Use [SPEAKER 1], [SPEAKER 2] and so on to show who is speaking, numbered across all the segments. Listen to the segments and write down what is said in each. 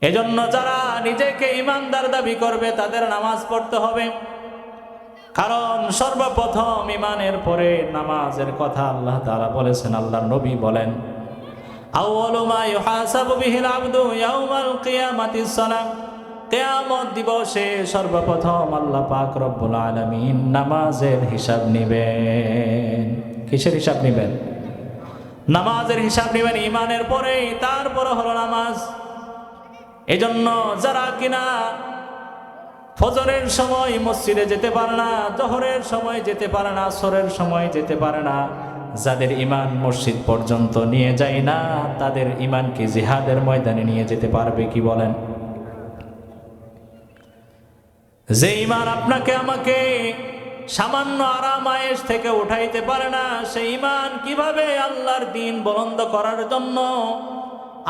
[SPEAKER 1] এজন্য যারা নিজেকে ইমানদার দাবি করবে তাদের নামাজ পড়তে হবে, কারণ সর্বপ্রথম ইমানের পরে নামাজের কথা আল্লাহ তাআলা বলেছেন। আল্লাহর নবী বলেন, আউয়ালু মা ইউহাসাবু বিহিল আবদু ইয়াউমাল কিয়ামাতিস সালাহ। কিয়ামত দিবসে সর্বপ্রথম আল্লাহ পাক রব্বুল আলামিন নামাজের হিসাব নেবেন। কিসের হিসাব নেবেন? নামাজের হিসাব নেবেন। ইমানের পরে তারপরে হলো নামাজ। এজন্য যারা কিনা ফজরের সময় মসজিদে যেতে পারে না, জোহরের সময় যেতে পারে না, আসরের সময় যেতে পারে না, যাদের ইমান মসজিদ পর্যন্ত নিয়ে যায় না, তাদের ইমান কি জিহাদের ময়দানে নিয়ে যেতে পারবে? কি বলেন? যে ইমান আপনাকে আমাকে সামান্য আরাম আয়েশ থেকে উঠাইতে পারে না, সেই ইমান কিভাবে আল্লাহর দ্বীন বুলন্দ করার জন্য,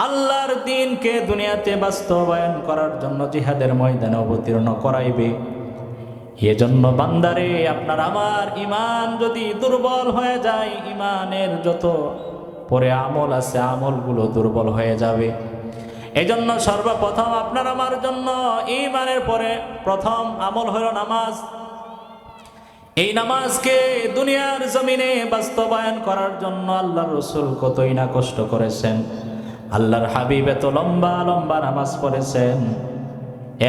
[SPEAKER 1] আল্লাহর দ্বীনকে দুনিয়াতে বাস্তবায়ন করার জন্য জিহাদের ময়দানে অবতীর্ণ করাইবে? এজন্য বান্দারে, আপনার আমার ইমান যদি দুর্বল হয়ে যায়, ইমানের যত পরে আমল আছে আমলগুলো দুর্বল হয়ে যাবে। এজন্য সর্বপ্রথম আপনার আমার জন্য ইমানের পরে প্রথম আমল হলো নামাজ। এই নামাজকে দুনিয়ার জমিনে বাস্তবায়ন করার জন্য আল্লাহর রাসূল কতই না কষ্ট করেছেন। আল্লাহর হাবিব এত লম্বা লম্বা নামাজ পড়েছেন,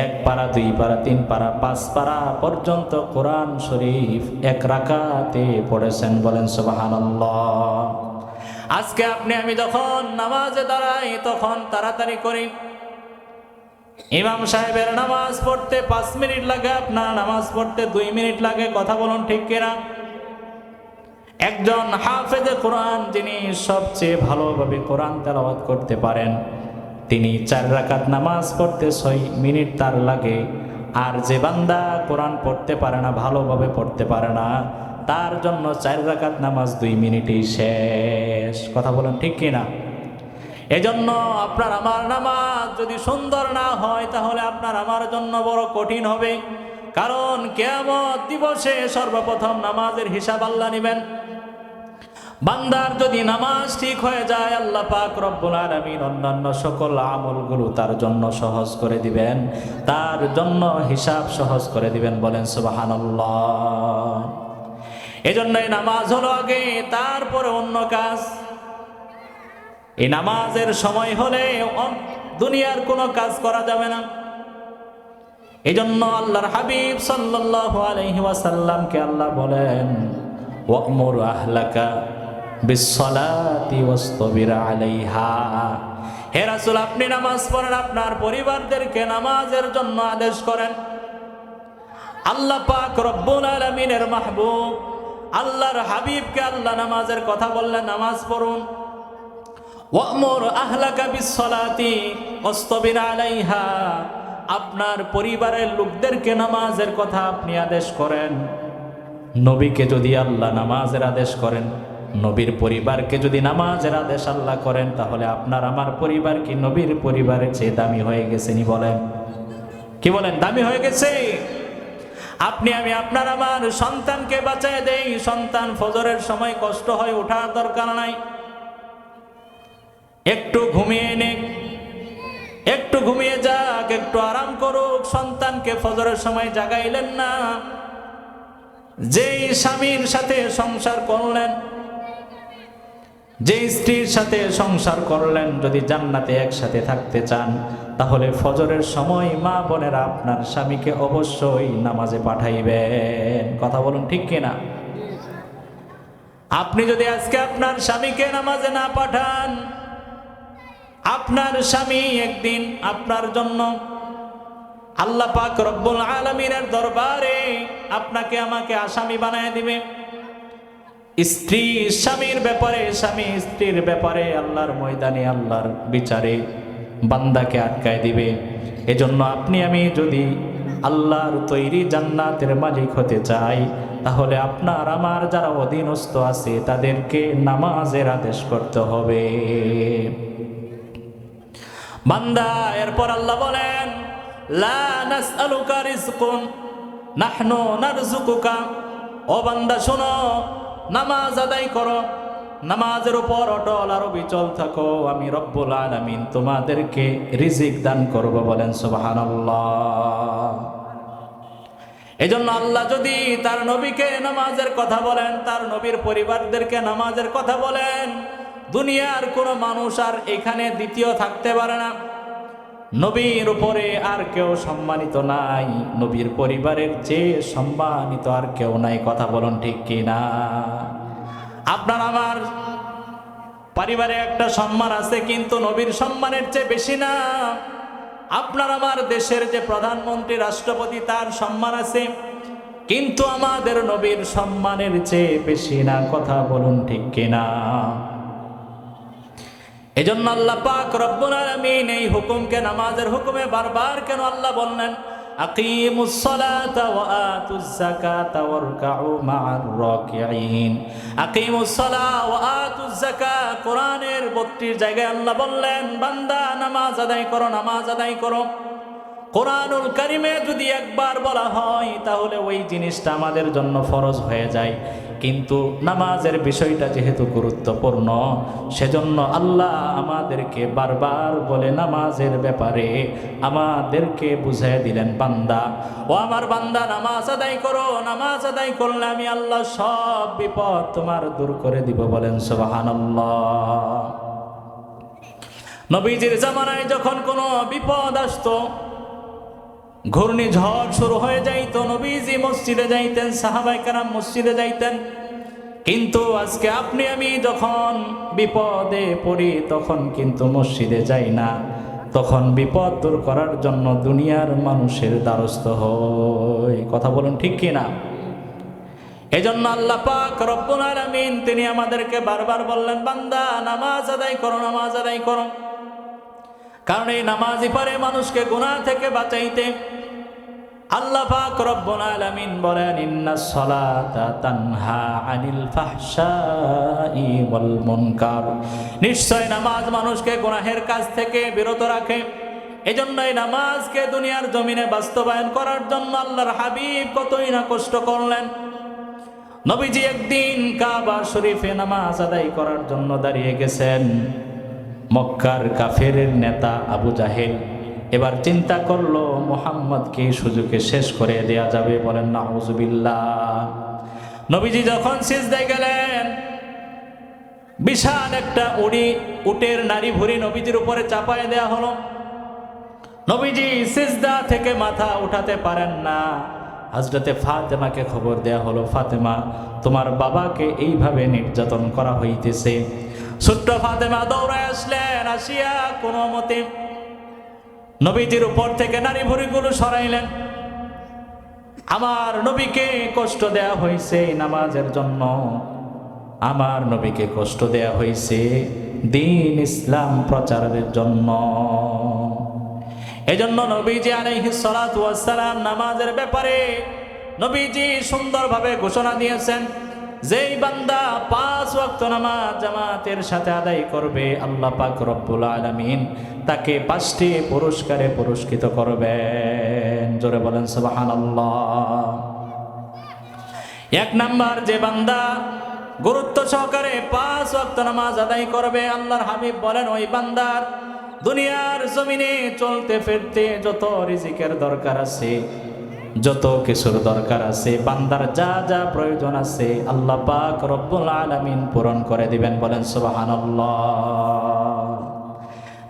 [SPEAKER 1] 1 পারা 2 পারা 3 পারা 5 পারা পর্যন্ত কোরআন শরীফ 1 রাকাতে পড়েছেন। বলেন সুবহানাল্লাহ। আজকে আপনি আমি যখন নামাজে দাঁড়াই তখন তাড়াতাড়ি করি। ইমাম সাহেবের নামাজ পড়তে 5 মিনিট লাগে, আপনার নামাজ পড়তে 2 মিনিট লাগে। কথা বলুন ঠিক কিনা? একজন হাফেজে কোরআন, যিনি সবচেয়ে ভালোভাবে কোরআন তেলাওয়াত করতে পারেন, তিনি 4 রাকাত নামাজ পড়তে 6 মিনিট তার লাগে। আর যে বান্দা কোরআন পড়তে পারে না, ভালোভাবে পড়তে পারে না, তার জন্য 4 রাকাত নামাজ 2 মিনিটেই শেষ। কথা বলেন ঠিক কিনা? এজন্য আপনার আমার নামাজ যদি সুন্দর না হয়, তাহলে আপনার আমার জন্য বড় কঠিন হবে। কারণ কিয়ামত দিবসে সর্বপ্রথম নামাজের হিসাব আল্লাহ নেবেন। বান্দার যদি নামাজ ঠিক হয়ে যায়, আল্লাহ পাক রব্বুল আলামিন অন্যান্য সকল আমলগুলো তার জন্য সহজ করে দিবেন, তার জন্য হিসাব সহজ করে দিবেন। বলেন সুবহানাল্লাহ। এজন্যই নামাজ হলো আগে, তারপরে অন্য কাজ। এই নামাজের সময় হলে দুনিয়ার কোনো কাজ করা যাবে না। এজন্য আল্লাহর হাবিব সাল্লাল্লাহু আলাইহি ওয়াসাল্লামকে আল্লাহ বলেন, ওয়া'মুর আহলাকা বিসসালাতি ওয়াসতাবির আলাইহা। হে রাসূল, আপনি নামাজ পড়েন, আপনার পরিবারদেরকে নামাজের জন্য আদেশ করেন। আল্লাহ পাক রব্বুল আলামিনের মাহবুব আল্লাহর হাবিবকে আল্লাহ নামাজের কথা বললেন, নামাজ পড়ুন। ওয়া'মুর আহলাকা বিসসালাতি ওয়াসতাবির আলাইহা। আপনার পরিবারের লোকদেরকে নামাজের কথা আপনি আদেশ করেন। নবীকে যদি আল্লাহ নামাজের আদেশ করেন, নবীর পরিবারকে যদি নামাজের আদেশ আল্লাহ করেন, তাহলে আপনার আমার পরিবার কি নবীর পরিবারের চেয়ে দামি হয়ে গেছে? নি বলেন? কি বলেন? দামি হয়ে গেছে। আপনি আমি আপনার আমার সন্তানকে বাঁচায় দেই। সন্তান ফজরের সময় কষ্ট হয়, ওঠার দরকার নাই, একটু ঘুমিয়ে নে, একটু ঘুমিয়ে যাক, একটু আরাম করুক। সন্তানকে ফজরের সময় জাগাইলেন না। যেই স্বামীর সাথে সংসার করলেন, যে স্ত্রীর সাথে সংসার করলেন, যদি জান্নাতে একসাথে থাকতে চান, তাহলে ফজরের সময় মা বোনেরা আপনার স্বামীকে অবশ্যই নামাজে পাঠাইবেন। কথা বলুন ঠিক কিনা? আপনি যদি আজকে আপনার স্বামীকে নামাজে না পাঠান, আপনার স্বামী একদিন আপনার জন্য আল্লাহ পাক রব্বুল আলামিনের দরবারে আপনাকে আমাকে আসামি বানায় দিবে। স্ত্রী স্বামীর ব্যাপারে, স্বামী স্ত্রীর ব্যাপারে আল্লাহর ময়দানে, আল্লাহর বিচারে বান্দাকে আটকায় দিবে। এজন্য আপনি আমি যদি আল্লাহর তৈরি জান্নাতের মালিক হতে চাই, তাহলে আপনার আমার যারা অধীনস্থ আছে তাদেরকে নামাজের আদেশ করতে হবে। বান্দা, এরপর আল্লাহ বলেন, লা নাসআলুকা রিজকুন নাহনু নারযুকুকা। ও বান্দা শোনো, নামাজ আদায় করো, নামাজের উপর অটল আর অবিচল থাকো, আমি রব্বুল আলামিন তোমাদেরকে রিজিক দান করব। বলেন সুবহানাল্লাহ। এজন্য আল্লাহ যদি তার নবীকে নামাজের কথা বলেন, তার নবীর পরিবারদেরকে নামাজের কথা বলেন, দুনিয়ার কোনো মানুষ আর এখানে দ্বিতীয় থাকতে পারে না। নবীর উপরে আর কেউ সম্মানিত নাই, নবীর পরিবারের চেয়ে সম্মানিত আর কেউ নাই। কথা বলুন ঠিক কি না? আপনার আমার পরিবারে একটা সম্মান আছে, কিন্তু নবীর সম্মানের চেয়ে বেশি না। আপনার আমার দেশের যে প্রধানমন্ত্রী, রাষ্ট্রপতি, তার সম্মান আছে, কিন্তু আমাদের নবীর সম্মানের চেয়ে বেশি না। কথা বলুন ঠিক কিনা? এজন্য আল্লাহ পাক রব্বুল আলামিন এই হুকুমকে, নামাজের হুকুমে বারবার কেন আল্লাহ বললেন আকিমুস সালাতা ওয়া আতুজ যাকাতা ওয়ারকাউ মা'আর রাকিঈন। আকিমুস সালাহ ওয়া আতুজ যাকাত, কোরআনের 32 জায়গায় আল্লাহ বললেন বান্দা নামাজ আদায় করো, নামাজ আদায় করো। কোরআনুল কারিমে যদি একবার বলা হয় তাহলে ওই জিনিসটা আমাদের জন্য ফরজ হয়ে যায়। কিন্তু নামাজের বিষয়টা যেহেতু গুরুত্বপূর্ণ, সেজন্য আল্লাহ আমাদেরকে বারবার বলে নামাজের ব্যাপারে আমাদেরকে বুঝিয়ে দিলেন, বান্দা ও আমার বান্দা নামাজ আদায় করো। নামাজ আদায় করলে আমি আল্লাহ সব বিপদ তোমার দূর করে দিব। বলেন সুবহানাল্লাহ। নবীজির জামানায় যখন কোনো বিপদ আসতো, ঘূর্ণিঝড় শুরু হয়ে যাইত, নবীজি মসজিদে যাইতেন, সাহাবায়ে কেরাম মসজিদে যাইতেন। কিন্তু আজকে আপনি আমি যখন বিপদে পড়ি তখন কিন্তু মসজিদে যাই না, তখন বিপদ দূর করার জন্য দুনিয়ার মানুষের দ্বারস্থ হই। কথা বলুন ঠিক কি না? এজন্য আল্লাহ পাক রব্বুল আলামিন তিনি আমাদেরকে বারবার বললেন বান্দা নামাজ আদায় করো, নামাজ আদায় করো। কারণ এই নামাজই পারে মানুষকে গুনাহ থেকে বাঁচাইতে। আল্লাহ পাক রব্বুল আলামিন বলেন ইন্নাস সালাতা তানহা আনিল ফাহশাই ওয়াল মুনকার, নিশ্চয় নামাজ মানুষকে গুনাহের কাজ থেকে বিরত রাখে। এজন্য এই নামাজকে দুনিয়ার জমিনে বাস্তবায়ন করার জন্য আল্লাহর হাবিব কতই না কষ্ট করলেন। নবীজি একদিন কাবা শরীফে নামাজ আদায় করার জন্য দাঁড়িয়ে গেছেন। মক্কার কাফেরের নেতা আবু জাহেল এবার চিন্তা করলো মুহাম্মদকে সুযোগে শেষ করে দেয়া যাবে। বলেন নাউজুবিল্লাহ। নবীজি যখন সিজদায় গেলেন, বিশাল একটা উটের নারী ভুঁড়ি নবীজির উপরে চাপায় দেয়া হলো। নবীজি সিজদা থেকে মাথা উঠাতে পারেন না। হযরতে ফাতেমাকে খবর দেয়া হলো, ফাতেমা তোমার বাবাকে এইভাবে নির্যাতন করা হইতেছে। ছোট্ট ফাতেমা দৌড়ায় আসলেন, আসিয়া কোনো মতে নবীজির উপর থেকে নারী ভুঁড়িগুলো সরাইলেন। আমার নবীকে কষ্ট দেয়া হয়েছে নামাজের জন্য, আমার নবীকে কষ্ট দেয়া হয়েছে দ্বীন ইসলাম প্রচারের জন্য। এজন্য নবীজি আলাইহিস সালাতু ওয়াস সালাম নামাজের ব্যাপারে নবীজি সুন্দরভাবে ঘোষণা দিয়েছেন, যেই বান্দা 5 ওয়াক্ত নামাজ জামাতের সাথে আদায় করবে আল্লাহ পাক রব্বুল আলামিন তাকে 5টি পুরস্কারে পুরস্কৃত করবেন। জোরে বলেন সুবহানাল্লাহ। 1 নাম্বার, যে বান্দা গুরুত্ব সহকারে 5 ওয়াক্ত নামাজ আদায় করবে, আল্লাহর হাবিব বলেন ওই বান্দার দুনিয়ার জমিনে চলতে ফিরতে যত রিজিকের দরকার আছে, যত কিছুর দরকার আছে, বান্দার যা যা প্রয়োজন আছে আল্লাহ পাক রব্বুল আলামিন পূরণ করে দিবেন। বলেন সুবহানাল্লাহ।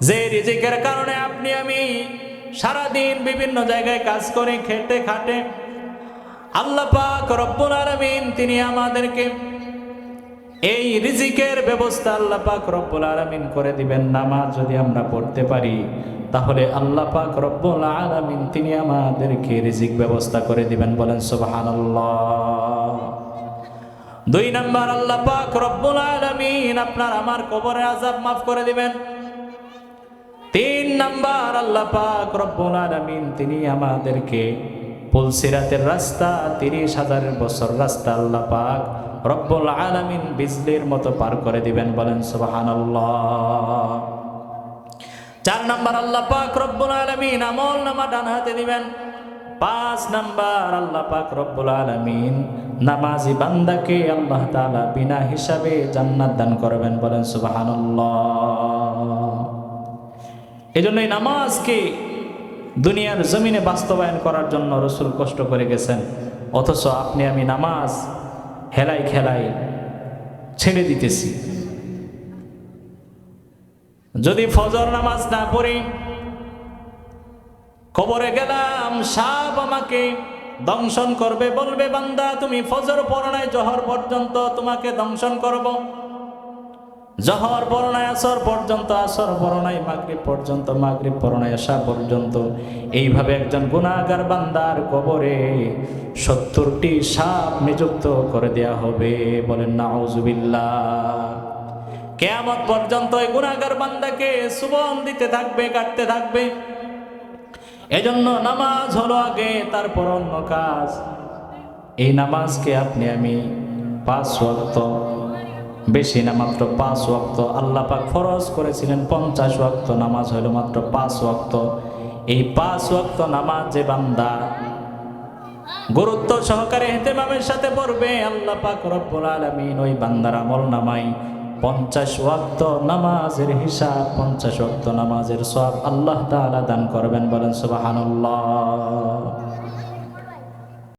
[SPEAKER 1] যে রিজিকের কারণে আপনি আমি সারাদিন বিভিন্ন জায়গায় কাজ করে খেটে খাটে, আল্লাহ পাক রব্বুল আলামিন তিনি আমাদেরকে এই রিজিকের ব্যবস্থা আল্লাহ পাক রব্বুল আলামিন করে দিবেন। নামাজ যদি আমরা পড়তে পারি তাহলে আল্লাহ পাক রব্বুল আলামিন তিনি আমাদেরকে রিজিক ব্যবস্থা করে দিবেন। বলেন সুবহানাল্লাহ। 2 নাম্বার, আল্লাহ পাক রব্বুল আলামিন আপনার আমার কবরের আযাব মাফ করে দিবেন। 3 নাম্বার, আল্লাহ পাক রব্বুল আলামিন তিনি আমাদেরকে পুলসিরাতের রাস্তা 30,000 বছর রাস্তা আল্লাহ পাক রব্বুল আলামিন বিজলির মতো পার করে দিবেন। বলেন সুবহানাল্লাহ। 4 নাম্বার, আল্লাহ পাক রব্বুল আলামিন আমল নামা ডান হাতে দিবেন। 5 নাম্বার, আল্লাহ পাক রব্বুল আলামিন নামাজি বান্দাকে আল্লাহ তাআলা বিনা হিসাবে জান্নাত দান করবেন, বলেন সুবহানাল্লাহ। এজন্যই নামাজকে দুনিয়ার জমিনে বাস্তবায়ন করার জন্য রসুল কষ্ট করে গেছেন, অথচ আপনি আমি নামাজ হেলাই খেলাই ছেড়ে দিতেছি। যদি ফজর নামাজ না পড়ি, কবরে গেলাম, সাপ আমাকে দংশন করবে, বলবে বান্দা তুমি ফজর পড়ো নাই জহর পর্যন্ত, তোমাকে দংশন করব। জহর পড়ো নাই আসর পর্যন্ত, আসর পড়ো নাই মাগরিব পর্যন্ত, মাগরিব পড়ো নাই এশা পর্যন্ত। এইভাবে একজন গুনাহগার বান্দার কবরে 70টি সাপ নিযুক্ত করে দেয়া হবে, বলেন নাউজুবিল্লাহ। কিয়ামত পর্যন্ত এই গুনাহগার বান্দাকে সুবন দিতে থাকবে, কাটতে থাকবে। এজন্য নামাজ হলো আগে, তারপর অন্য কাজ। এই নামাজকে আপনি আমি 5 ওয়াক্ত, বেশি না মাত্র 5 ওয়াক্ত, আল্লাহ পাক ফরজ করেছিলেন 50 ওয়াক্ত, নামাজ হলো মাত্র 5 ওয়াক্ত। এই 5 ওয়াক্ত নামাজ যে বান্দা গুরুত্ব সহকারে ইহতিমামের সাথে পড়বে, আল্লাহ পাক রব্বুল আলামিন ওই বান্দার আমল নামাই 50 ওয়াক্ত নামাজের হিসাব, 50 ওয়াক্ত নামাজের সওয়াব আল্লাহ তাআলা দান করবেন, বলেন সুবহানাল্লাহ।